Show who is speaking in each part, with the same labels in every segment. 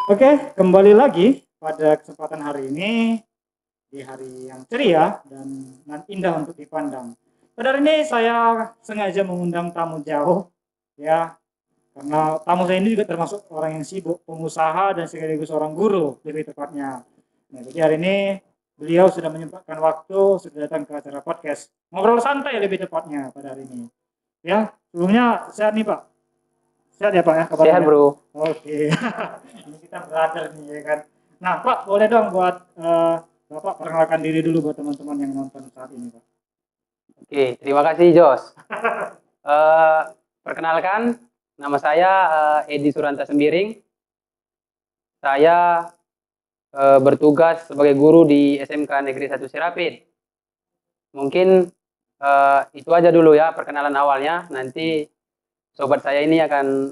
Speaker 1: Oke, kembali lagi pada kesempatan hari ini di hari yang ceria dan indah untuk dipandang. Pada hari ini saya sengaja mengundang tamu jauh, ya, karena tamu saya ini juga termasuk orang yang sibuk, pengusaha dan sekaligus seorang guru lebih tepatnya. Nah, jadi hari ini beliau sudah menyempatkan waktu, sudah datang ke acara podcast, ngobrol santai lebih tepatnya pada hari ini. Ya, sebelumnya sehat nih Pak. Sehat ya Pak ya
Speaker 2: Sehat,
Speaker 1: kabarnya?
Speaker 2: bro.
Speaker 1: Oke. Ini kita brother nih ya kan. Nah Pak, boleh dong buat Bapak perkenalkan diri dulu buat teman-teman yang nonton saat ini Pak.
Speaker 2: Oke, terima kasih, Jos. Eh, Perkenalkan, nama saya Edi Suranta Sembiring. Saya bertugas sebagai guru di SMK Negeri 1 Serapit. Mungkin itu aja dulu ya perkenalan awalnya. Nanti sobat saya ini akan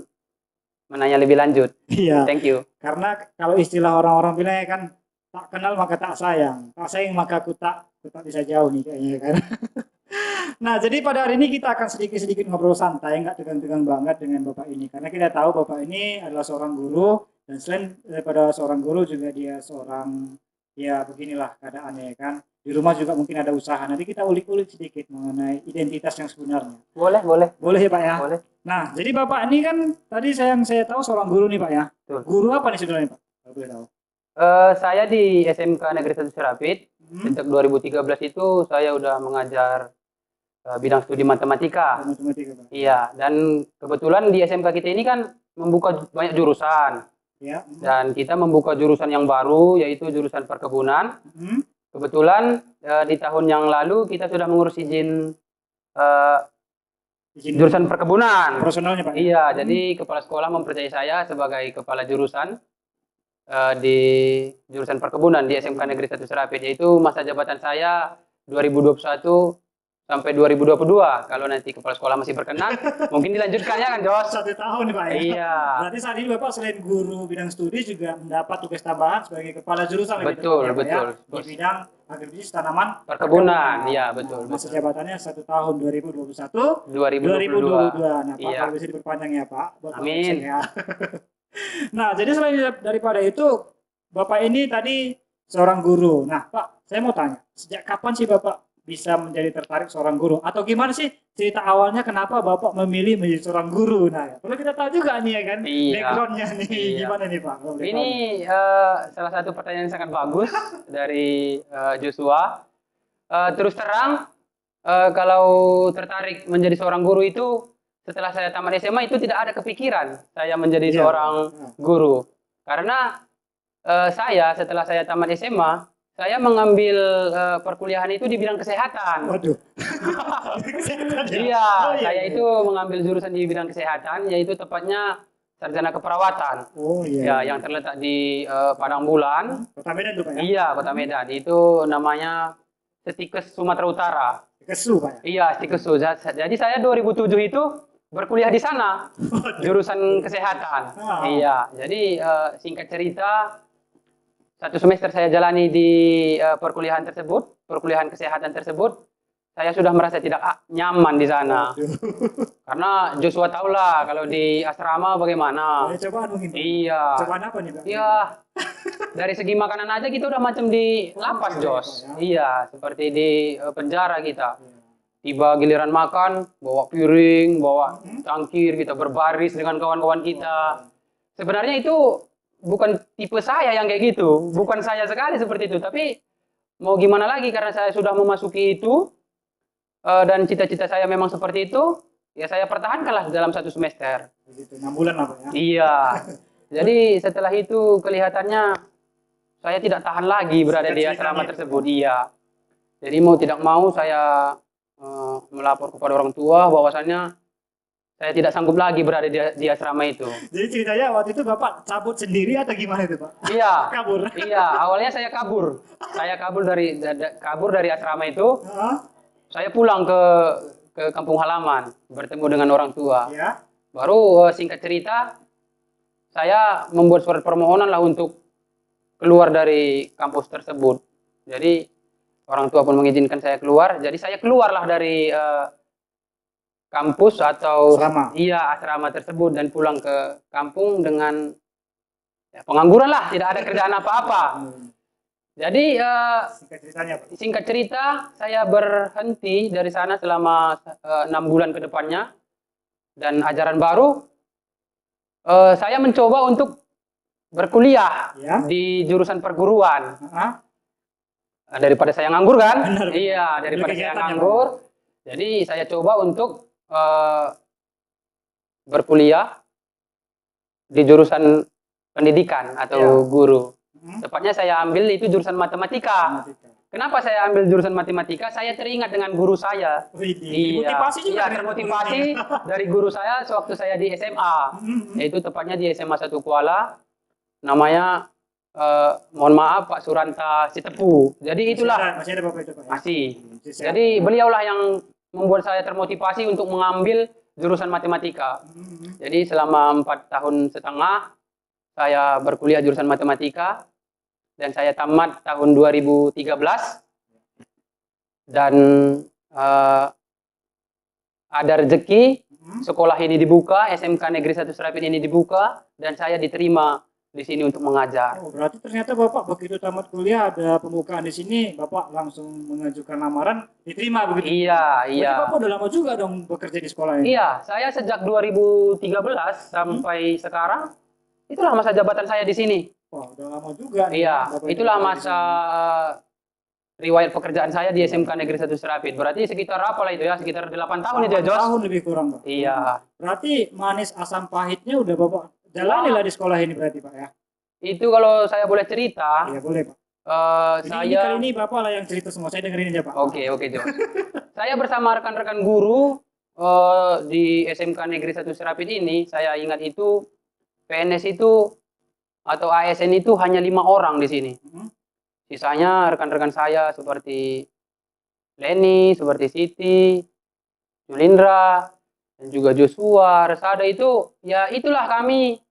Speaker 2: menanya lebih lanjut.
Speaker 1: Iya,
Speaker 2: Thank you.
Speaker 1: karena kalau istilah orang-orang bilang ya kan, tak kenal maka tak sayang maka ku tak bisa jauh nih kayaknya kan. Nah, jadi pada hari ini kita akan sedikit-sedikit ngobrol santai, nggak tegang-tegang banget dengan Bapak ini. Karena kita tahu Bapak ini adalah seorang guru, dan selain daripada seorang guru juga dia seorang, ya beginilah keadaannya ya kan. Di rumah juga mungkin ada usaha. Nanti kita ulik-ulik sedikit mengenai identitas yang sebenarnya.
Speaker 2: Boleh, boleh.
Speaker 1: Boleh ya Pak ya?
Speaker 2: Boleh.
Speaker 1: Nah, jadi Bapak ini kan tadi saya tahu seorang guru nih Pak ya.
Speaker 2: Betul.
Speaker 1: Guru apa nih sebenarnya Pak? Kalau boleh tahu.
Speaker 2: Saya di SMK Negeri 1 Serapit. Sejak 2013 itu saya udah mengajar bidang studi matematika.
Speaker 1: Matematika Pak.
Speaker 2: Iya, dan kebetulan di SMK kita ini kan membuka banyak jurusan.
Speaker 1: Ya.
Speaker 2: Dan kita membuka jurusan yang baru, yaitu jurusan perkebunan. Kebetulan di tahun yang lalu kita sudah mengurus izin jurusan perkebunan.
Speaker 1: Profesionalnya Pak.
Speaker 2: Iya, jadi kepala sekolah mempercayai saya sebagai kepala jurusan di jurusan perkebunan di SMK Negeri 1 Serapit, yaitu masa jabatan saya 2021 sampai 2022. Kalau nanti kepala sekolah masih berkenan, mungkin dilanjutkannya kan, Jos?
Speaker 1: 1 tahun nih Pak ya.
Speaker 2: Iya.
Speaker 1: Berarti saat ini Bapak selain guru bidang studi juga mendapat tugas tambahan sebagai kepala jurusan
Speaker 2: Betul,
Speaker 1: ya, Pak,
Speaker 2: betul.
Speaker 1: ya, di bidang agribisnis tanaman
Speaker 2: Perkebunan, iya betul.
Speaker 1: Nah, masa jabatannya 1 tahun 2021
Speaker 2: 2022.
Speaker 1: Nah Pak,
Speaker 2: Iya.
Speaker 1: kalau bisa diperpanjang ya Pak.
Speaker 2: Amin.
Speaker 1: Ya. Nah, jadi selain daripada itu, Bapak ini tadi seorang guru. Nah, Pak, saya mau tanya, sejak kapan sih Bapak bisa menjadi tertarik seorang guru? Atau gimana sih cerita awalnya kenapa Bapak memilih menjadi seorang guru? Nah, ya, perlu kita tahu juga nih ya kan,
Speaker 2: Iya.
Speaker 1: backgroundnya nih,
Speaker 2: Iya.
Speaker 1: gimana nih Pak?
Speaker 2: Ini salah satu pertanyaan yang sangat bagus dari Joshua. Terus terang, kalau tertarik menjadi seorang guru itu setelah saya tamat SMA itu tidak ada kepikiran saya menjadi seorang guru. Karena saya setelah saya tamat SMA, saya mengambil perkuliahan itu di bidang kesehatan.
Speaker 1: Waduh.
Speaker 2: Iya, saya itu mengambil jurusan di bidang kesehatan, yaitu tepatnya sarjana keperawatan.
Speaker 1: Oh iya.
Speaker 2: Ya, yang terletak di Padang Bulan.
Speaker 1: Kota Medan tuh Pak ya?
Speaker 2: Iya, Kota Medan. Itu namanya Stikes Sumatera Utara.
Speaker 1: Kesu Pak ya?
Speaker 2: Iya, Stikesu. Jadi saya 2007 itu berkuliah di sana, jurusan kesehatan. Iya, jadi singkat cerita, 1 semester saya jalani di perkuliahan tersebut, perkuliahan kesehatan tersebut, saya sudah merasa tidak nyaman di sana. Karena Joshua tahu lah kalau di asrama bagaimana.
Speaker 1: Cobaan mungkin.
Speaker 2: Iya.
Speaker 1: Cobaan apa nih Pak?
Speaker 2: Iya. Dari segi makanan aja kita udah macam di lapas, Jos. Iya, seperti di penjara kita. Tiba giliran makan, bawa piring, bawa cangkir, kita berbaris dengan kawan-kawan kita. Sebenarnya itu bukan tipe saya yang kayak gitu. Bukan saya sekali seperti itu. Tapi mau gimana lagi karena saya sudah memasuki itu, dan cita-cita saya memang seperti itu, ya saya pertahankanlah dalam 1 semester.
Speaker 1: Begitu, 6 bulan apa ya?
Speaker 2: Iya. Jadi setelah itu kelihatannya saya tidak tahan lagi berada di asrama tersebut. Iya. Jadi mau tidak mau saya melapor kepada orang tua bahwasannya saya tidak sanggup lagi berada di asrama itu.
Speaker 1: Jadi ceritanya waktu itu Bapak cabut sendiri atau gimana itu Pak?
Speaker 2: Iya.
Speaker 1: Kabur.
Speaker 2: Iya, awalnya saya kabur. Saya kabur dari asrama itu. Saya pulang ke kampung halaman, bertemu dengan orang tua.
Speaker 1: Ya.
Speaker 2: Baru singkat cerita, saya membuat surat permohonan lah untuk keluar dari kampus tersebut. Jadi orang tua pun mengizinkan saya keluar. Jadi saya keluarlah dari kampus atau
Speaker 1: asrama.
Speaker 2: Iya, asrama tersebut dan pulang ke kampung dengan Ya, pengangguran lah, tidak ada kerjaan apa-apa. Jadi
Speaker 1: Singkat ceritanya, Pak.
Speaker 2: singkat cerita, saya berhenti dari sana selama 6 bulan ke depannya. Dan ajaran baru, saya mencoba untuk berkuliah
Speaker 1: Ya.
Speaker 2: di jurusan perguruan.
Speaker 1: Ah,
Speaker 2: Daripada saya nganggur kan?
Speaker 1: Benar.
Speaker 2: Iya, daripada saya
Speaker 1: Kegiatannya,
Speaker 2: nganggur. Jadi saya coba untuk berkuliah di jurusan pendidikan atau
Speaker 1: Ya.
Speaker 2: guru.
Speaker 1: Hmm.
Speaker 2: Tepatnya saya ambil itu jurusan matematika.
Speaker 1: Matematika.
Speaker 2: Kenapa saya ambil jurusan matematika? Saya teringat dengan guru saya.
Speaker 1: Wih,
Speaker 2: Iya,
Speaker 1: motivasi juga
Speaker 2: iya
Speaker 1: ternyata
Speaker 2: termotivasi
Speaker 1: gurunya.
Speaker 2: dari guru saya sewaktu saya di SMA.
Speaker 1: Hmm.
Speaker 2: Yaitu tepatnya di SMA 1 Kuala. Namanya, mohon maaf, Pak Suranta Sitepu. Jadi itulah,
Speaker 1: Masih ada Bapak itu, Pak. Ya?
Speaker 2: masih.
Speaker 1: Sehat.
Speaker 2: Jadi beliaulah yang membuat saya termotivasi untuk mengambil jurusan matematika.
Speaker 1: Hmm.
Speaker 2: Jadi selama 4 tahun setengah saya berkuliah jurusan matematika dan saya tamat tahun 2013 dan ada rezeki sekolah ini dibuka, SMK Negeri 1 Serapin ini dibuka dan saya diterima di sini untuk mengajar.
Speaker 1: Oh, berarti ternyata Bapak begitu tamat kuliah ada pembukaan di sini, Bapak langsung mengajukan lamaran, diterima begitu.
Speaker 2: Iya,
Speaker 1: Berarti
Speaker 2: iya.
Speaker 1: Bapak udah lama juga dong bekerja di sekolah ini.
Speaker 2: Iya, saya sejak 2013 sampai sekarang itulah masa jabatan saya di sini.
Speaker 1: Wah, udah lama juga nih,
Speaker 2: Iya,
Speaker 1: Bapak
Speaker 2: itulah
Speaker 1: bekerja di
Speaker 2: masa
Speaker 1: sini.
Speaker 2: riwayat pekerjaan saya di SMK Negeri 1 Serapin. Berarti sekitar apa lah itu ya? Sekitar 8 tahun itu ya,
Speaker 1: 8
Speaker 2: Jos?
Speaker 1: tahun lebih kurang, Pak.
Speaker 2: Iya.
Speaker 1: Berarti manis asam pahitnya udah Bapak jalani lah di sekolah ini berarti, Pak ya.
Speaker 2: Itu kalau saya boleh cerita,
Speaker 1: Iya, boleh, Pak. Jadi ini
Speaker 2: saya...
Speaker 1: kali ini Bapak lah yang cerita semua, saya dengerin aja, Pak.
Speaker 2: Oke, Jos. Saya bersama rekan-rekan guru di SMK Negeri 1 Serapin ini, saya ingat itu PNS itu atau ASN itu hanya 5 orang di sini. Sisanya rekan-rekan saya seperti Leni, seperti Siti, Julindra, dan juga Joshua, Resada itu, ya itulah kami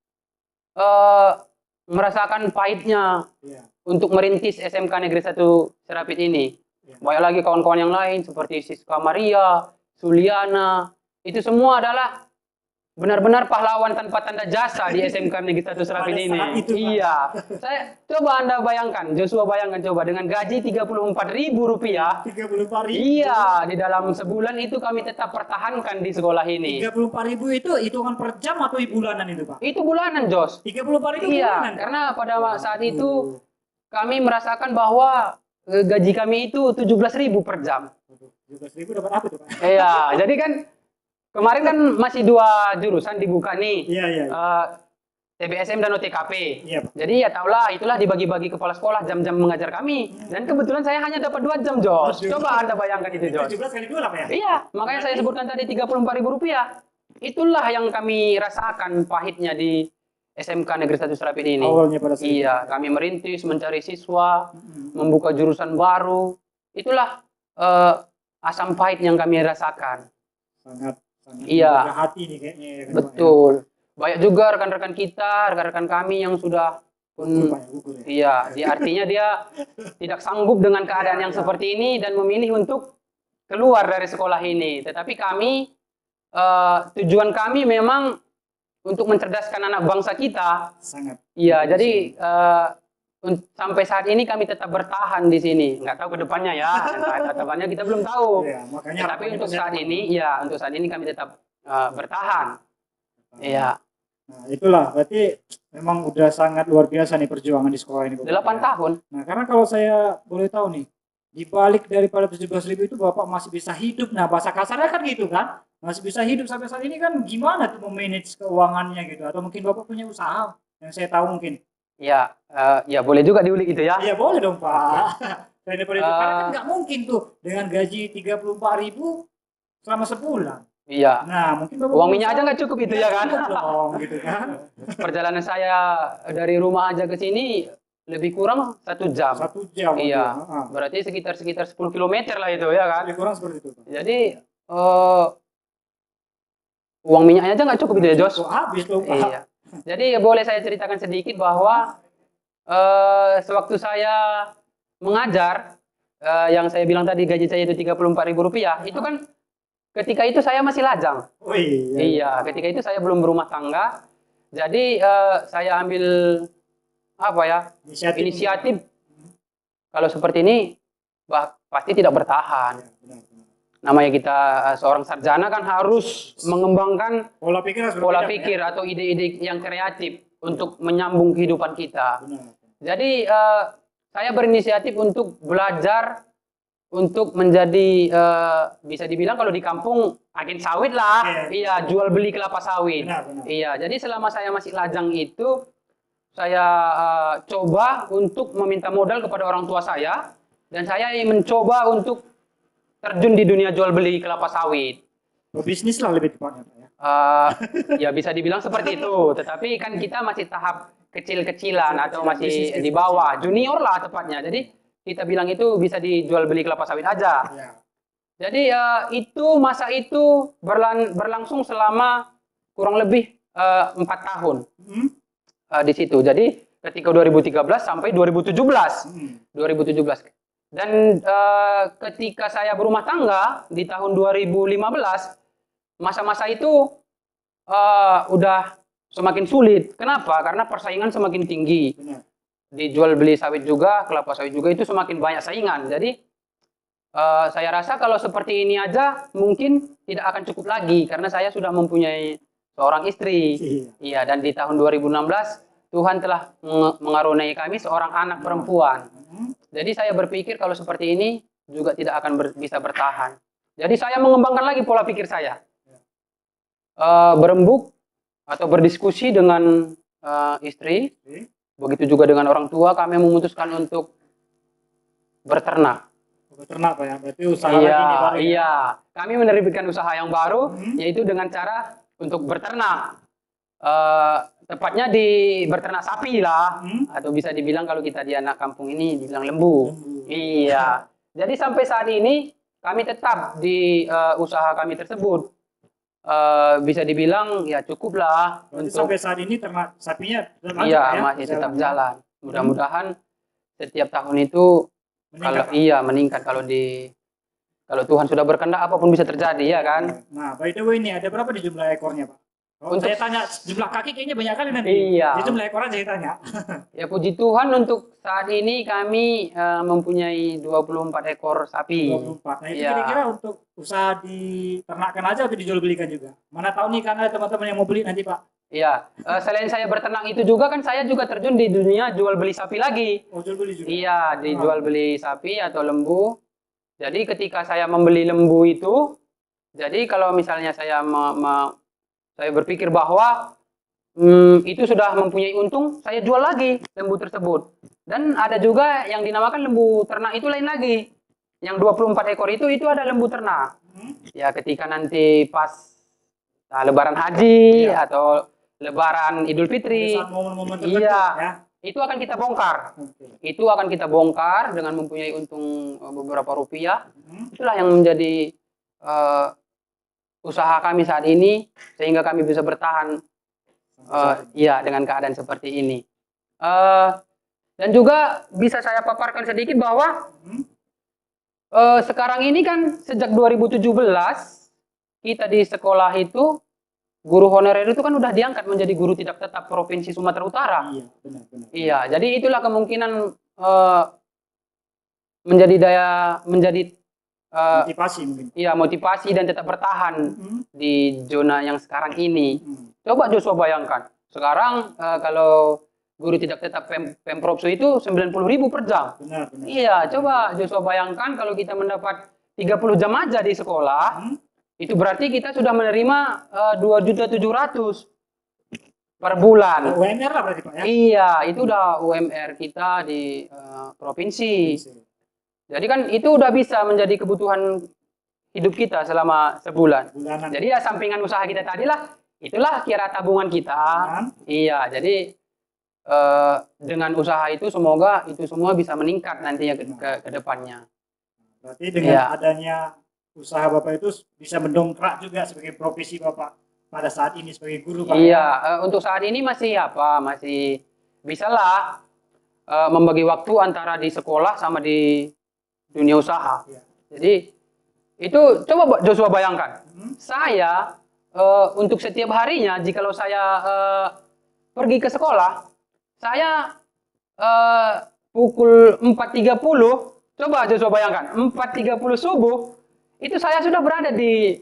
Speaker 2: merasakan pahitnya
Speaker 1: Iya.
Speaker 2: untuk merintis SMK Negeri 1 Serapit ini.
Speaker 1: Iya.
Speaker 2: Banyak lagi kawan-kawan yang lain seperti Siska Maria, Suliana, itu semua adalah benar-benar pahlawan tanpa tanda jasa di SMK Negeri 1 Serapit
Speaker 1: Pada
Speaker 2: ini.
Speaker 1: saat itu, Pak.
Speaker 2: Iya. Saya coba Anda bayangkan, Joshua bayangkan coba dengan gaji Rp34.000.
Speaker 1: 34.000.
Speaker 2: Iya, di dalam sebulan itu kami tetap pertahankan di sekolah ini.
Speaker 1: 34.000 itu hitungan per jam atau bulanan itu, Pak?
Speaker 2: Itu bulanan, Jos.
Speaker 1: 34.000
Speaker 2: Iya,
Speaker 1: bulanan.
Speaker 2: karena pada saat itu kami merasakan bahwa gaji kami itu 17.000 per jam.
Speaker 1: 17.000 dapat apa tuh, Pak?
Speaker 2: Iya, jadi kan kemarin kan masih 2 jurusan dibuka nih.
Speaker 1: Iya, iya.
Speaker 2: TBSM dan OTKP.
Speaker 1: Iya, Pak.
Speaker 2: Jadi ya tahulah itulah dibagi-bagi kepala sekolah jam-jam mengajar kami. Dan kebetulan saya hanya dapat 2 jam, Jos.
Speaker 1: Aduh.
Speaker 2: Coba Anda bayangkan itu, Jos.
Speaker 1: 17 kali 2 lah, Pak ya?
Speaker 2: Iya, makanya saya sebutkan tadi Rp34.000. Itulah yang kami rasakan pahitnya di SMK Negeri 1 Serapit ini.
Speaker 1: Awalnya pada saat
Speaker 2: Iya, kami merintis, mencari siswa, membuka jurusan baru. Itulah asam pahit yang kami rasakan.
Speaker 1: sangat
Speaker 2: Iya.
Speaker 1: berat hati nih kayaknya ya kan, Pak, ya?
Speaker 2: Betul. Banyak juga rekan-rekan kita, rekan-rekan kami yang sudah
Speaker 1: Gugur, Pak, ya, gugur ya.
Speaker 2: iya, artinya dia tidak sanggup dengan keadaan yang seperti ini dan memilih untuk keluar dari sekolah ini. Tetapi kami, tujuan kami memang untuk mencerdaskan anak bangsa kita.
Speaker 1: Sangat.
Speaker 2: Iya, jadi sampai saat ini kami tetap bertahan di sini. Nggak tahu ke depannya ya, depannya kita belum tahu.
Speaker 1: Iya, makanya
Speaker 2: Tapi
Speaker 1: harapannya
Speaker 2: untuk
Speaker 1: banyak,
Speaker 2: saat
Speaker 1: Pak.
Speaker 2: ini, ya untuk saat ini kami tetap bertahan. Iya.
Speaker 1: Nah, itulah berarti memang udah sangat luar biasa nih perjuangan di sekolah ini, Bapak.
Speaker 2: 8 tahun.
Speaker 1: Nah, karena kalau saya boleh tahu nih, di balik daripada 17.000 itu Bapak masih bisa hidup. Nah, bahasa kasarnya kan gitu kan? Masih bisa hidup sampai saat ini kan gimana tuh memanage keuangannya gitu? Atau mungkin Bapak punya usaha yang saya tahu mungkin?
Speaker 2: Ya, ya boleh juga diulik itu ya.
Speaker 1: Iya boleh dong, Pak. Daripada itu, karena kan nggak mungkin tuh dengan gaji 34.000 selama sebulan.
Speaker 2: Iya.
Speaker 1: Nah, mungkin Bapak
Speaker 2: Uang minyak aja nggak cukup itu ya kan?
Speaker 1: cukup dong, gitu kan?
Speaker 2: Perjalanan saya dari rumah aja ke sini lebih kurang 1 jam.
Speaker 1: 1 jam.
Speaker 2: Iya.
Speaker 1: Heeh.
Speaker 2: Berarti sekitar 10 kilometer lah itu ya kan?
Speaker 1: Lebih kurang seperti itu, Pak.
Speaker 2: Jadi uang minyaknya aja nggak cukup itu ya, Jos?
Speaker 1: Kok habis dong, Pak?
Speaker 2: Iya. Jadi boleh saya ceritakan sedikit bahwa sewaktu saya mengajar, yang saya bilang tadi gaji saya itu Rp34.000, itu kan ketika itu saya masih lajang.
Speaker 1: Oh iya.
Speaker 2: Iya, ketika itu saya belum berumah tangga. Jadi saya ambil apa ya,
Speaker 1: Inisiatif.
Speaker 2: inisiatif. Kalau seperti ini pasti tidak bertahan.
Speaker 1: Ya, benar.
Speaker 2: Namanya kita seorang sarjana kan harus mengembangkan
Speaker 1: Pola pikir harus
Speaker 2: pola
Speaker 1: berbeda,
Speaker 2: pikir
Speaker 1: ya?
Speaker 2: atau ide-ide yang kreatif untuk menyambung kehidupan kita.
Speaker 1: Benar.
Speaker 2: Jadi saya berinisiatif untuk belajar untuk menjadi bisa dibilang kalau di kampung agen sawit lah.
Speaker 1: Oke.
Speaker 2: Iya, jual beli kelapa sawit.
Speaker 1: Benar.
Speaker 2: Iya, jadi selama saya masih lajang itu saya coba untuk meminta modal kepada orang tua saya dan saya mencoba untuk terjun di dunia jual beli kelapa sawit.
Speaker 1: Bisnis lah lebih tepatnya, Pak, ya?
Speaker 2: Ya bisa dibilang seperti itu, tetapi kan kita masih tahap kecil-kecilan atau masih di bawah, junior lah tepatnya. Jadi kita bilang itu bisa dijual beli kelapa sawit aja.
Speaker 1: Ya.
Speaker 2: Jadi masa itu berlangsung selama kurang lebih 4 tahun di situ. Jadi ketika 2013 sampai 2017. 2017. Dan ketika saya berumah tangga di tahun 2015, masa-masa itu udah semakin sulit. Kenapa? Karena persaingan semakin tinggi.
Speaker 1: Benar.
Speaker 2: Dijual beli sawit juga, kelapa sawit juga itu semakin banyak saingan. Jadi saya rasa kalau seperti ini aja mungkin tidak akan cukup lagi karena saya sudah mempunyai seorang istri. Iya, dan di tahun 2016 Tuhan telah mengaruniai kami seorang anak perempuan. Jadi saya berpikir kalau seperti ini juga tidak akan bisa bertahan. Jadi saya mengembangkan lagi pola pikir saya. Berembuk atau berdiskusi dengan istri. Begitu juga dengan orang tua, kami memutuskan untuk berternak.
Speaker 1: Beternak, Pak, ya? Berarti usaha
Speaker 2: Iya,
Speaker 1: lagi nih, Pak, ya?
Speaker 2: iya. Kami menerbitkan usaha yang baru, yaitu dengan cara untuk berternak. Tepatnya di berternak sapi lah, atau bisa dibilang kalau kita di anak kampung ini dibilang lembu. Iya. Jadi sampai saat ini kami tetap di usaha kami tersebut. Bisa dibilang ya cukup lah
Speaker 1: Berarti
Speaker 2: untuk
Speaker 1: sampai saat ini ternak sapinya tetap lanjut,
Speaker 2: iya
Speaker 1: Pak, ya?
Speaker 2: masih tetap jalan. Mudah-mudahan setiap tahun itu
Speaker 1: Meningkat,
Speaker 2: kalau meningkat kalau Tuhan sudah berkehendak apapun bisa terjadi ya kan.
Speaker 1: Nah, by the way ini ada berapa di jumlah ekornya, Pak? Kalau
Speaker 2: Untuk-
Speaker 1: saya tanya jumlah kaki kayaknya banyak kali nanti.
Speaker 2: Iya.
Speaker 1: Di jumlah ekor aja saya tanya.
Speaker 2: Ya puji Tuhan untuk saat ini kami mempunyai 24 ekor sapi.
Speaker 1: 24. Nah, itu
Speaker 2: Iya.
Speaker 1: kira-kira untuk usaha diternakkan aja atau dijual belikan juga? Mana tahu nih kan ada teman-teman yang mau beli nanti, Pak.
Speaker 2: Iya, selain saya berternak itu juga kan saya juga terjun di dunia jual beli sapi lagi.
Speaker 1: Oh, jual beli juga.
Speaker 2: Iya, dijual beli sapi atau lembu. Jadi ketika saya membeli lembu itu, jadi kalau misalnya saya saya berpikir bahwa itu sudah mempunyai untung, saya jual lagi lembu tersebut. Dan ada juga yang dinamakan lembu ternak itu lain lagi. Yang 24 ekor itu ada lembu ternak. Ya ketika nanti pas Lebaran Haji atau Lebaran Idul Fitri,
Speaker 1: Pada saat momen-momen tertentu,
Speaker 2: iya,
Speaker 1: ya.
Speaker 2: itu akan kita bongkar.
Speaker 1: Oke.
Speaker 2: Itu akan kita bongkar dengan mempunyai untung beberapa rupiah. Itulah yang menjadi usaha kami saat ini sehingga kami bisa bertahan ya dengan keadaan seperti ini. Dan juga bisa saya paparkan sedikit bahwa sekarang ini kan sejak 2017 kita di sekolah itu guru honorer itu kan udah diangkat menjadi guru tidak tetap Provinsi Sumatera Utara.
Speaker 1: Iya, benar.
Speaker 2: Iya, jadi itulah kemungkinan menjadi
Speaker 1: Motivasi mungkin.
Speaker 2: iya motivasi dan tetap bertahan di zona yang sekarang ini. Coba Joshua bayangkan, sekarang kalau guru tidak tetap Pemprovsu itu 90.000 per jam.
Speaker 1: Benar.
Speaker 2: Iya, coba Joshua bayangkan kalau kita mendapat 30 jam aja di sekolah, itu berarti kita sudah menerima 2.700.000 per bulan.
Speaker 1: UMR lah berarti, Pak, ya?
Speaker 2: Iya, itu udah UMR kita di provinsi. Jadi kan itu udah bisa menjadi kebutuhan hidup kita selama sebulan.
Speaker 1: Bulanan.
Speaker 2: Jadi ya sampingan usaha kita tadi lah, itulah kira tabungan kita. Iya, jadi dengan usaha itu semoga itu semua bisa meningkat nantinya ke depannya.
Speaker 1: Berarti dengan adanya usaha Bapak itu bisa mendongkrak juga sebagai profesi Bapak pada saat ini sebagai guru, Pak.
Speaker 2: Iya, untuk saat ini masih bisalah membagi waktu antara di sekolah sama di dunia usaha. Jadi itu coba Joshua bayangkan, saya untuk setiap harinya jikalau saya pergi ke sekolah, saya eh, pukul 4.30, coba bayangkan, 4.30 subuh, itu saya sudah berada di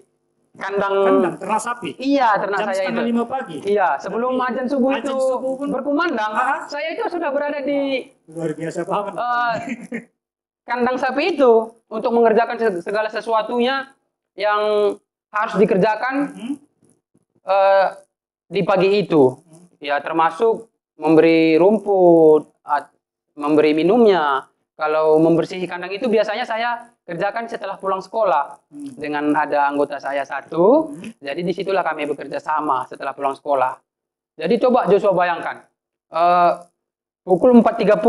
Speaker 2: kandang
Speaker 1: ternak sapi.
Speaker 2: Iya, ternak
Speaker 1: Jam
Speaker 2: saya itu.
Speaker 1: setengah 5 pagi.
Speaker 2: Iya, sebelum azan subuh itu
Speaker 1: pun
Speaker 2: berkumandang, saya itu sudah berada di
Speaker 1: luar biasa banget.
Speaker 2: kandang sapi itu untuk mengerjakan segala sesuatunya yang harus dikerjakan di pagi itu. Ya, termasuk memberi rumput, memberi minumnya. Kalau membersihi kandang itu biasanya saya kerjakan setelah pulang sekolah dengan ada anggota saya satu. Jadi disitulah kami bekerja sama setelah pulang sekolah. Jadi coba Joshua bayangkan, pukul 4.30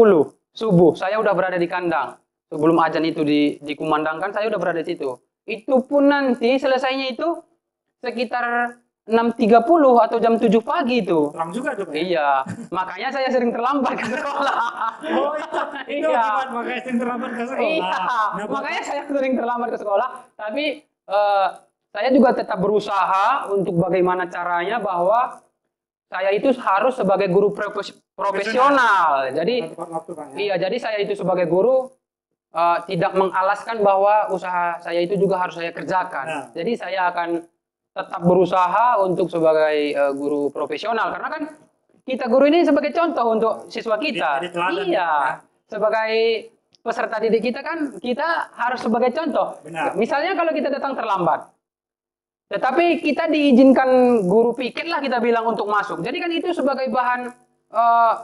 Speaker 2: subuh saya udah berada di kandang. Sebelum azan itu dikumandangkan, saya udah berada di situ. Itu pun nanti selesainya itu sekitar 6.30 atau jam 7 pagi itu.
Speaker 1: Terang juga tuh, Pak.
Speaker 2: Iya, makanya saya sering terlambat ke sekolah.
Speaker 1: Oh, itu
Speaker 2: Iya.
Speaker 1: akibat makanya sering terlambat ke sekolah.
Speaker 2: Iya,
Speaker 1: Nah,
Speaker 2: makanya saya sering terlambat ke sekolah. Tapi saya juga tetap berusaha untuk bagaimana caranya bahwa saya itu harus sebagai guru profesional. Jadi,
Speaker 1: tepat waktu, Pak, ya.
Speaker 2: iya, jadi saya itu sebagai guru tidak mengalaskan bahwa usaha saya itu juga harus saya kerjakan.
Speaker 1: Nah.
Speaker 2: Jadi saya akan tetap berusaha untuk sebagai guru profesional, karena kan kita guru ini sebagai contoh untuk siswa kita.
Speaker 1: Jadi teladan,
Speaker 2: Iya,
Speaker 1: ya.
Speaker 2: sebagai peserta didik kita kan kita harus sebagai contoh.
Speaker 1: Benar.
Speaker 2: Misalnya kalau kita datang terlambat, tetapi kita diizinkan guru piket lah kita bilang untuk masuk. Jadi kan itu sebagai bahan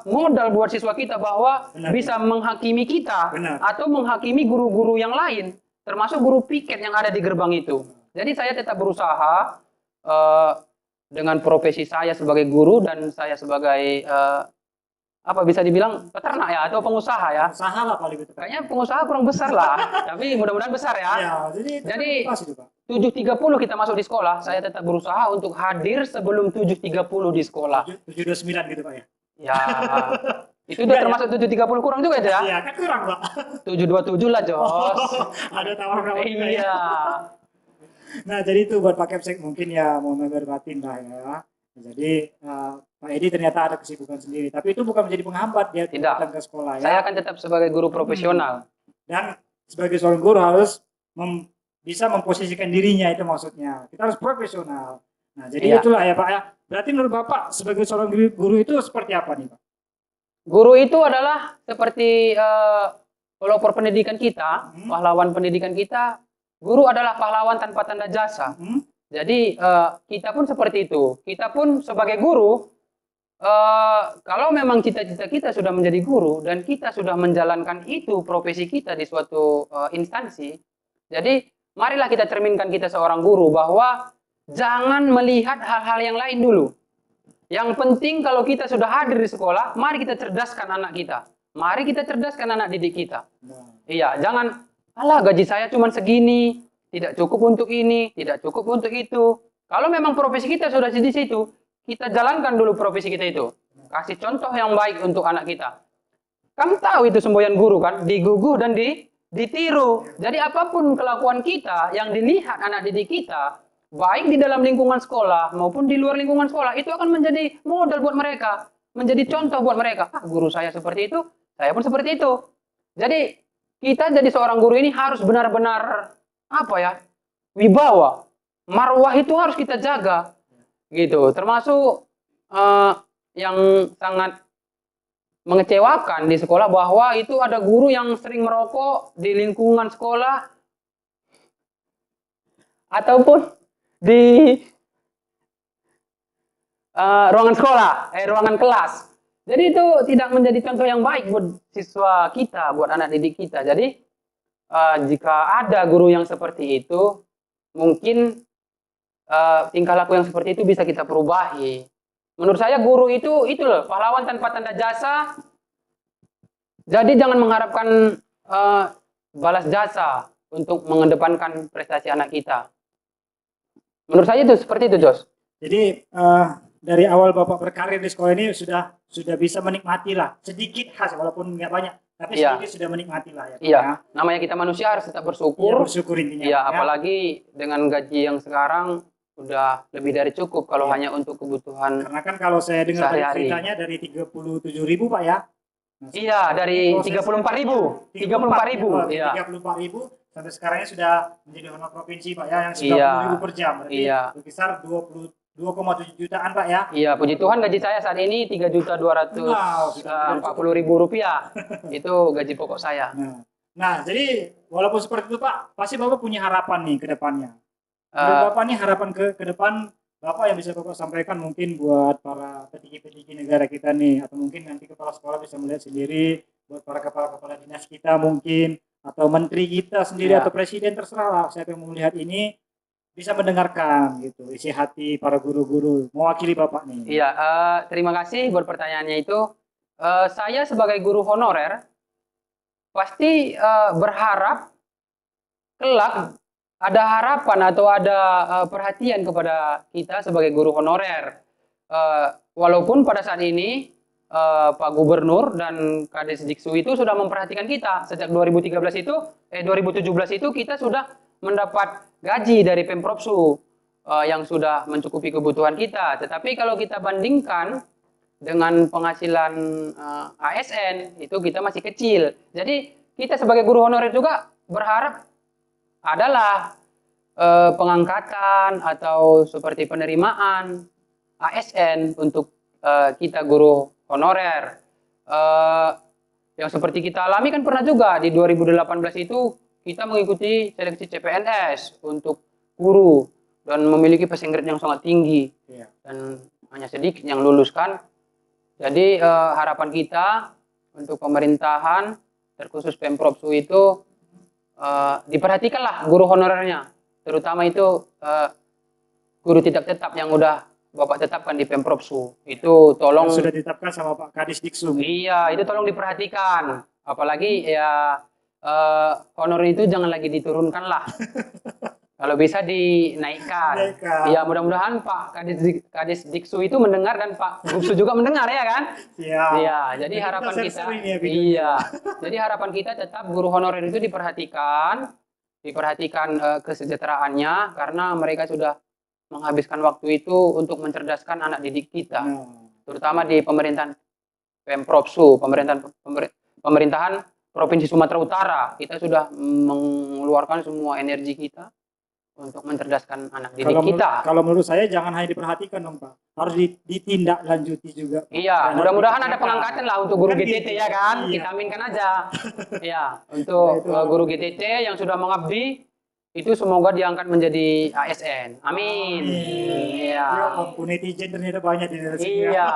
Speaker 2: modal buat siswa kita bahwa
Speaker 1: Benar.
Speaker 2: bisa menghakimi kita.
Speaker 1: Benar.
Speaker 2: Atau menghakimi guru-guru yang lain, termasuk guru piket yang ada di gerbang itu. Jadi saya tetap berusaha dengan profesi saya sebagai guru dan saya sebagai apa bisa dibilang peternak ya atau pengusaha ya.
Speaker 1: Usaha lah paling itu, Pak.
Speaker 2: Kayaknya pengusaha kurang besar lah, tapi mudah-mudahan besar ya.
Speaker 1: Ya, jadi pas itu, Pak.
Speaker 2: 7.30 kita masuk di sekolah, saya tetap berusaha untuk hadir sebelum 7.30 di sekolah.
Speaker 1: 7.29 gitu, Pak, ya.
Speaker 2: Ya, itu udah termasuk 7.30 kurang juga itu ya?
Speaker 1: Iya, kan kurang, Pak.
Speaker 2: 7.27 lah, Jos.
Speaker 1: Ada tawar-tawar juga, ya.
Speaker 2: Iya.
Speaker 1: Nah, jadi itu buat Pak Kepsek mungkin ya mau batin lah ya. Jadi Pak Edi ternyata ada kesibukan sendiri, tapi itu bukan menjadi penghambat dia
Speaker 2: Tidak.
Speaker 1: datang ke sekolah ya.
Speaker 2: Saya akan tetap sebagai guru profesional.
Speaker 1: Dan sebagai seorang guru harus bisa memposisikan dirinya, itu maksudnya. Kita harus profesional. Nah, jadi
Speaker 2: Iya.
Speaker 1: itulah ya Pak ya. Berarti menurut Bapak sebagai seorang guru itu seperti apa nih Pak?
Speaker 2: Guru itu adalah seperti pelopor pendidikan kita, pahlawan pendidikan kita. Guru adalah pahlawan tanpa tanda jasa. Jadi kita pun seperti itu. Kita pun sebagai guru, kalau memang cita-cita kita sudah menjadi guru dan kita sudah menjalankan itu profesi kita di suatu instansi, jadi marilah kita cerminkan kita seorang guru bahwa jangan melihat hal-hal yang lain dulu. Yang penting kalau kita sudah hadir di sekolah, mari kita cerdaskan anak kita. Mari kita cerdaskan anak didik kita. Iya, jangan, alah gaji saya cuma segini, tidak cukup untuk ini, tidak cukup untuk itu. Kalau memang profesi kita sudah di situ, kita jalankan dulu profesi kita itu. Kasih contoh yang baik untuk anak kita. Kamu tahu itu semboyan guru kan, diguguh dan ditiru. Jadi apapun kelakuan kita yang dilihat anak didik kita, baik di dalam lingkungan sekolah maupun di luar lingkungan sekolah, itu akan menjadi modal buat mereka, menjadi contoh buat mereka. Ah, guru saya seperti itu, saya pun seperti itu. Jadi kita jadi seorang guru ini harus benar-benar apa ya, wibawa, marwah itu harus kita jaga, gitu. Termasuk yang sangat mengecewakan di sekolah bahwa itu ada guru yang sering merokok di lingkungan sekolah ataupun di ruangan sekolah, ruangan kelas. Jadi itu tidak menjadi contoh yang baik buat siswa kita, buat anak didik kita. Jadi jika ada guru yang seperti itu, mungkin tingkah laku yang seperti itu bisa kita perubahi. Menurut saya guru itu loh, pahlawan tanpa tanda jasa. Jadi jangan mengharapkan balas jasa untuk mengedepankan prestasi anak kita. Menurut saya itu seperti itu, Jos.
Speaker 1: Jadi dari awal Bapak berkarir di sekolah ini sudah bisa menikmati lah, sedikit khas walaupun nggak banyak, tapi
Speaker 2: Iya.
Speaker 1: sedikit sudah menikmati lah ya. Pak,
Speaker 2: Iya,
Speaker 1: ya.
Speaker 2: namanya kita manusia harus tetap
Speaker 1: Iya,
Speaker 2: bersyukur.
Speaker 1: bersyukur intinya.
Speaker 2: Iya,
Speaker 1: Pak, ya.
Speaker 2: apalagi dengan gaji yang sekarang udah lebih dari cukup kalau
Speaker 1: Iya.
Speaker 2: hanya untuk kebutuhan.
Speaker 1: Karena kan kalau saya dengar dari
Speaker 2: Sehari-hari.
Speaker 1: ceritanya dari 37.000 Pak ya, Nah,
Speaker 2: Iya, dari
Speaker 1: proses
Speaker 2: 34.000. 34.000. Iya.
Speaker 1: 34.000 sampai sekarang sudah menjadi honor provinsi Pak ya, yang
Speaker 2: Iya.
Speaker 1: 90.000 per jam. Berarti
Speaker 2: Iya.
Speaker 1: berkisar 22,7 jutaan Pak ya.
Speaker 2: Iya, puji Tuhan gaji saya saat ini
Speaker 1: Wow, sudah
Speaker 2: 3.240.000 rupiah. Itu gaji pokok saya.
Speaker 1: Nah, jadi walaupun seperti itu Pak, pasti Bapak punya harapan nih ke depannya. Menurut
Speaker 2: Eh,
Speaker 1: Bapak nih harapan ke depan Bapak yang bisa Bapak sampaikan mungkin buat para petinggi-petinggi negara kita nih, atau mungkin nanti kepala sekolah bisa melihat sendiri, buat para kepala-kepala dinas kita mungkin, atau menteri kita sendiri
Speaker 2: Ya.
Speaker 1: atau presiden, terserah lah siapa yang mau melihat ini bisa mendengarkan gitu isi hati para guru-guru mewakili Bapak nih.
Speaker 2: Iya, terima kasih buat pertanyaannya itu. Saya sebagai guru honorer pasti berharap kelak ada harapan atau ada perhatian kepada kita sebagai guru honorer. Walaupun pada saat ini Pak Gubernur dan Kades Diksu itu sudah memperhatikan kita sejak 2017 itu kita sudah mendapat gaji dari Pemprovsu yang sudah mencukupi kebutuhan kita. Tetapi kalau kita bandingkan dengan penghasilan ASN itu kita masih kecil. Jadi kita sebagai guru honorer juga berharap adalah pengangkatan atau seperti penerimaan ASN untuk kita guru honorer. Yang seperti kita alami kan pernah juga di 2018 itu kita mengikuti seleksi CPNS untuk guru dan memiliki passing grade yang sangat tinggi dan hanya sedikit yang luluskan. Jadi harapan kita untuk pemerintahan terkhusus Pemprovsu itu diperhatikanlah guru honorernya, terutama itu guru tidak tetap yang udah Bapak tetapkan di Pemprovsu. Itu tolong
Speaker 1: yang sudah ditetapkan sama Pak Kadis Diksu.
Speaker 2: Iya, itu tolong diperhatikan. Apalagi ya honor itu jangan lagi diturunkan lah. Kalau bisa dinaikkan. Iya, mudah-mudahan Pak Kadis Diksu itu mendengar dan Pak Gubsu juga mendengar ya kan? Iya, jadi harapan kita jadi harapan kita tetap guru honorer itu diperhatikan kesejahteraannya karena mereka sudah menghabiskan waktu itu untuk mencerdaskan anak didik kita. Terutama di pemerintahan Pemprovsu, pemerintahan Provinsi Sumatera Utara. Kita sudah mengeluarkan semua energi kita untuk mencerdaskan anak didik kita.
Speaker 1: Kalau menurut saya jangan hanya diperhatikan dong Pak, harus ditindaklanjuti juga.
Speaker 2: Iya, mudah-mudahan ada pengangkatan lah untuk guru GTT ya kan, kita aminkan aja. Ya, untuk guru GTT yang sudah mengabdi itu semoga diangkat menjadi ASN. Amin.
Speaker 1: Iya. Ampun, netizen ternyata banyak di sini.
Speaker 2: Iya.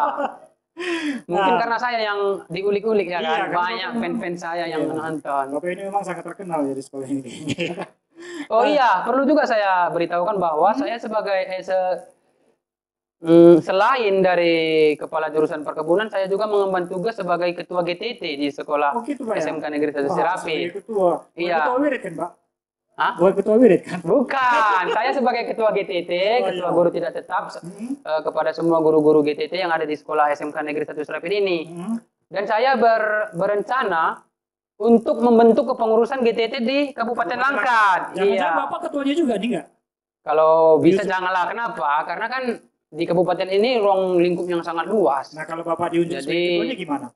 Speaker 2: Mungkin karena saya yang diulik-ulik ya kan, banyak fans-fans saya yang menonton.
Speaker 1: Bapak ini memang sangat terkenal ya di sekolah ini.
Speaker 2: Oh iya, perlu juga saya beritahukan bahwa saya sebagai selain dari kepala jurusan perkebunan, saya juga mengemban tugas sebagai ketua GTT di sekolah SMK Negeri 1 Serapin.
Speaker 1: Ketua.
Speaker 2: Iya.
Speaker 1: Ketua wirid kan, Pak?
Speaker 2: Hah?
Speaker 1: Bukan ketua wirid kan?
Speaker 2: Bukan, saya sebagai ketua GTT, ketua guru tidak tetap kepada semua guru-guru GTT yang ada di sekolah SMK Negeri 1 Serapin ini. Dan saya berencana untuk membentuk kepengurusan GTT di Kabupaten Langkat.
Speaker 1: Jangan-jangan Bapak ketuanya juga nih nggak?
Speaker 2: Kalau bisa janganlah. Kenapa? Karena kan di kabupaten ini ruang lingkup yang sangat luas.
Speaker 1: Nah kalau Bapak diunjuk sebagai ketuanya gimana?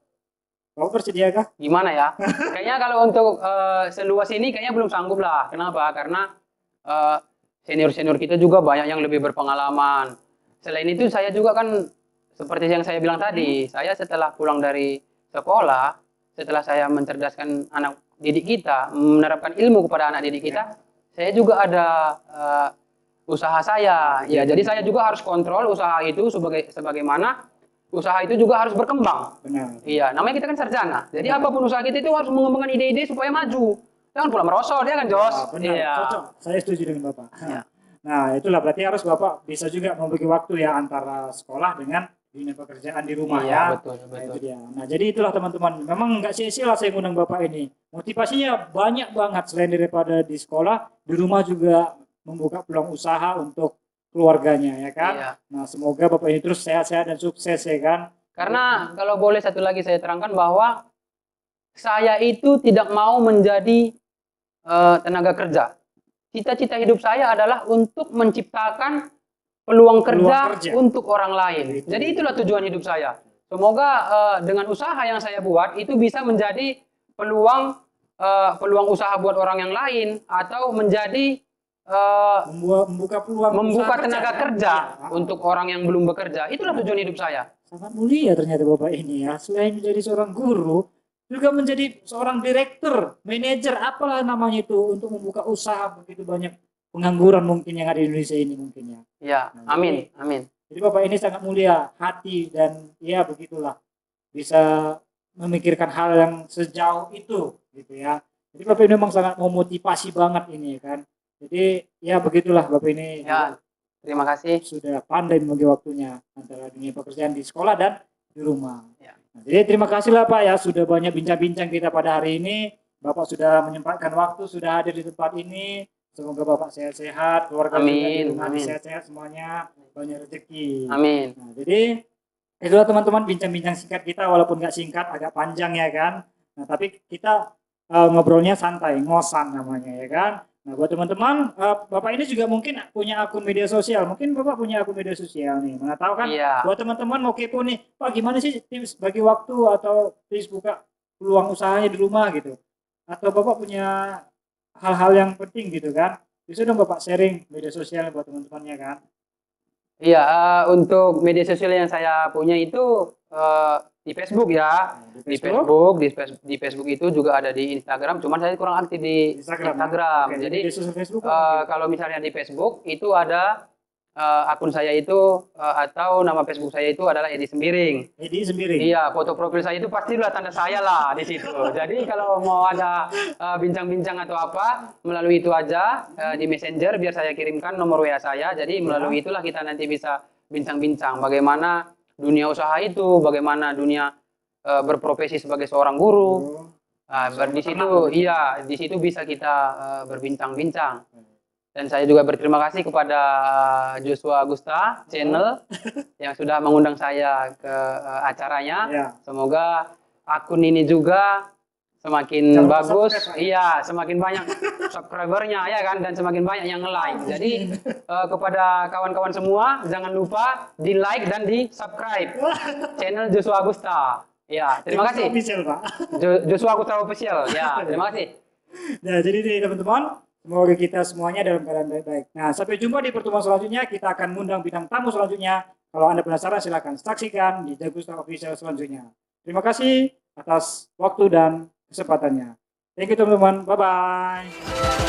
Speaker 1: Bapak bersedia kah?
Speaker 2: Gimana ya? Kayaknya kalau untuk seluas ini kayaknya belum sanggup lah. Kenapa? Karena senior-senior kita juga banyak yang lebih berpengalaman. Selain itu saya juga kan seperti yang saya bilang tadi, saya setelah pulang dari sekolah, setelah saya mencerdaskan anak didik kita, menerapkan ilmu kepada anak didik kita, saya juga ada usaha saya. Ya, jadi saya juga harus kontrol usaha itu sebagaimana usaha itu juga harus berkembang.
Speaker 1: Benar.
Speaker 2: Iya, namanya kita kan sarjana. Jadi apapun usaha kita itu harus mengembangkan ide-ide supaya maju. Jangan pula merosot ya kan, Jos?
Speaker 1: Benar.
Speaker 2: Iya.
Speaker 1: Cocok. Saya setuju dengan Bapak.
Speaker 2: Ya.
Speaker 1: Nah, itulah berarti harus Bapak bisa juga membagi waktu ya antara sekolah dengan dunia pekerjaan di rumah ya.
Speaker 2: Betul.
Speaker 1: Nah, itu dia. Nah, jadi itulah teman-teman. Memang nggak sia-sia lah saya ngundang Bapak ini. Motivasinya banyak banget selain daripada di sekolah, di rumah juga membuka peluang usaha untuk keluarganya ya kan.
Speaker 2: Iya.
Speaker 1: Nah, semoga Bapak ini terus sehat-sehat dan sukses ya kan.
Speaker 2: Karena kalau boleh satu lagi saya terangkan bahwa saya itu tidak mau menjadi tenaga kerja. Cita-cita hidup saya adalah untuk menciptakan peluang kerja untuk orang lain. Jadi itulah tujuan hidup saya. Semoga dengan usaha yang saya buat itu bisa menjadi peluang peluang usaha buat orang yang lain atau menjadi
Speaker 1: Membuka peluang
Speaker 2: membuka
Speaker 1: usaha
Speaker 2: tenaga
Speaker 1: kan?
Speaker 2: kerja
Speaker 1: Iya.
Speaker 2: untuk orang yang belum bekerja. Itulah tujuan hidup saya.
Speaker 1: Sangat mulia ternyata Bapak ini ya. Selain menjadi seorang guru, juga menjadi seorang direktur, manajer, apalah namanya itu untuk membuka usaha begitu banyak pengangguran mungkin yang ada di Indonesia ini mungkin ya.
Speaker 2: Ya,
Speaker 1: Nah,
Speaker 2: amin, amin.
Speaker 1: jadi Bapak ini sangat mulia hati dan ya begitulah bisa memikirkan hal yang sejauh itu gitu ya. Jadi Bapak ini memang sangat memotivasi banget ini kan. Jadi ya begitulah Bapak ini
Speaker 2: Ya, terima kasih.
Speaker 1: sudah pandai membagi waktunya antara dunia pekerjaan di sekolah dan di rumah.
Speaker 2: Ya.
Speaker 1: Nah, jadi terima kasih lah Pak ya sudah banyak bincang-bincang kita pada hari ini. Bapak sudah menyempatkan waktu, sudah hadir di tempat ini. Semoga Bapak sehat-sehat, keluarga juga di
Speaker 2: Amin,
Speaker 1: rumah
Speaker 2: amin.
Speaker 1: sehat-sehat semuanya, banyak rezeki.
Speaker 2: Amin.
Speaker 1: Nah, jadi itulah teman-teman bincang-bincang singkat kita walaupun nggak singkat agak panjang ya kan. Nah, tapi kita ngobrolnya santai, ngosan namanya ya kan. Nah, buat teman-teman, Bapak ini juga mungkin punya akun media sosial. Mungkin Bapak punya akun media sosial nih. Mana tahu kan
Speaker 2: Iya.
Speaker 1: buat teman-teman mau kepo nih, Pak gimana sih tips bagi waktu atau tips buka peluang usahanya di rumah gitu. Atau Bapak punya hal-hal yang penting gitu kan. Bisa dong Bapak sharing media sosial buat teman-temannya kan.
Speaker 2: Iya, untuk media sosial yang saya punya itu di Facebook ya.
Speaker 1: Nah,
Speaker 2: Di Facebook, di Facebook itu juga ada di Instagram, cuman saya kurang aktif di
Speaker 1: Instagram.
Speaker 2: Instagram.
Speaker 1: Oke,
Speaker 2: Jadi
Speaker 1: media sosial Facebook apa?
Speaker 2: kalau misalnya di Facebook itu ada akun saya itu atau nama Facebook saya itu adalah Edi Sembiring.
Speaker 1: Edi Sembiring.
Speaker 2: Iya, foto profil saya itu pastilah tanda saya lah di situ. Jadi kalau mau ada bincang-bincang atau apa, melalui itu aja di Messenger biar saya kirimkan nomor WA saya. Jadi melalui itulah kita nanti bisa bincang-bincang bagaimana dunia usaha itu, bagaimana dunia berprofesi sebagai seorang guru. Di situ iya, di situ bisa kita berbincang-bincang. Dan saya juga berterima kasih kepada Joshua Agusta channel yang sudah mengundang saya ke acaranya.
Speaker 1: Ya.
Speaker 2: Semoga akun ini juga semakin
Speaker 1: Jangan lupa
Speaker 2: bagus,
Speaker 1: subscribe, Pak.
Speaker 2: iya semakin banyak subscribernya ya kan, dan semakin banyak yang nge-like. Jadi kepada kawan-kawan semua jangan lupa di like dan di subscribe channel Joshua Agusta. Ya, terima kasih.
Speaker 1: Official, Pak.
Speaker 2: Joshua Agusta Official. Ya, terima kasih.
Speaker 1: Nah, jadi nih teman-teman, semoga kita semuanya dalam keadaan baik-baik. Nah, sampai jumpa di pertemuan selanjutnya. Kita akan mengundang bintang tamu selanjutnya. Kalau Anda penasaran, silakan saksikan di Jagusta Official selanjutnya. Terima kasih atas waktu dan kesempatannya. Thank you teman-teman. Bye-bye.